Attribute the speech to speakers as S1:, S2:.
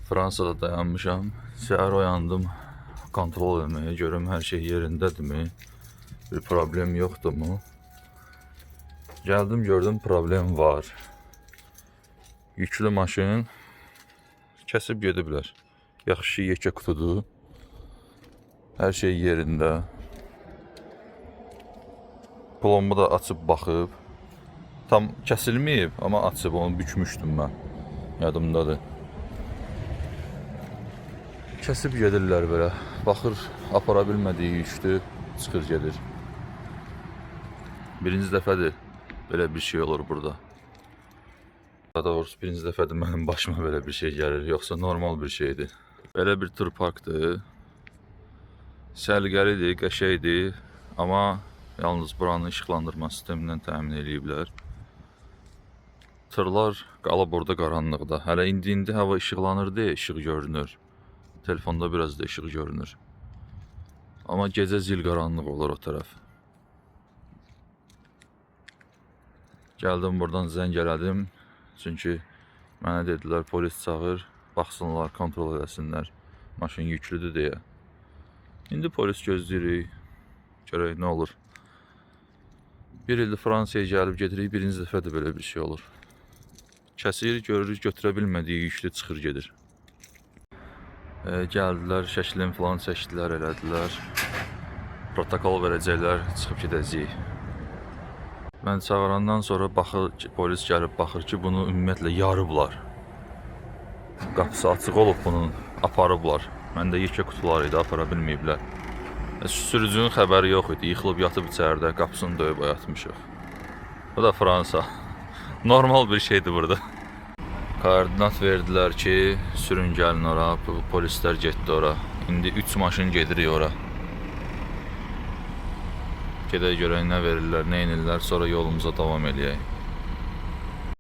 S1: Fransada dayanmışam. Səhər oyandım. Kontrol etməyə görüm hər şey yerindədirmi? Bir problem yoxdurmu? Gəldim gördüm problem var. Yüklü maşın kəsib gediblər. Yaxşı yekə qutudur. Hər şey yerində. Plombu da açıb baxıb. Tam kəsilməyib, amma açıb onu bükmüşdüm mən. Yadımdadır. Kəsib gedirlər belə. Baxır, apara bilmədiyi yükdür, çıxır gedir. Birinci dəfədir belə bir şey olur burada. Daha doğrusu birinci dəfədir mənim başıma belə bir şey gəlir, yoxsa normal bir şeydir. Belə bir tur parkdır. Səliqəlidir, qəşəngdir, amma yalnız buranın işıqlandırma sistemindən təmin ediblər. Tırlar qalıb orada qaranlıqda. Hələ indi hava işıqlanır deyə işıq görünür. Telefonda biraz da işıq görünür. Amma gecə zil qaranlıq olur o tərəf. Gəldim buradan zəng elədim. Çünki mənə dedilər polis çağır, baxsınlar, kontrol eləsinlər. Maşın yüklüdür deyə. İndi polis gözləyirik. Görək nə olur. Bir ildir Fransaya gəlib gedirik, birinci dəfədir belə bir şey olur. Kəsir, görürük, götürə bilmədiyi yüklü çıxır gedir. Gəldilər, şəklini falan çəkdilər, elədilər. Protokol verəcəklər, çıxıb gedəcəyik. Mən çağırandan sonra baxır ki, polis gəlib baxır ki, bunu ümumiyyətlə yarıblar. Qapısı açıq olub bunun, aparıblar. Məndə yekə qutular idi, apara bilməyiblər. Sürücünün xəbəri yox idi, yıxılıb yatıb içəridə, qapısını döyüb oyatmışıq. Bu da Fransa. Normal bir şeydir burada. Koordinat verdilər ki, sürün gəlin ora, polislər getdi ora. İndi 3 maşın gedirik ora. Gedək görək nə verirlər, nə inirlər, sonra yolumuza davam eləyək.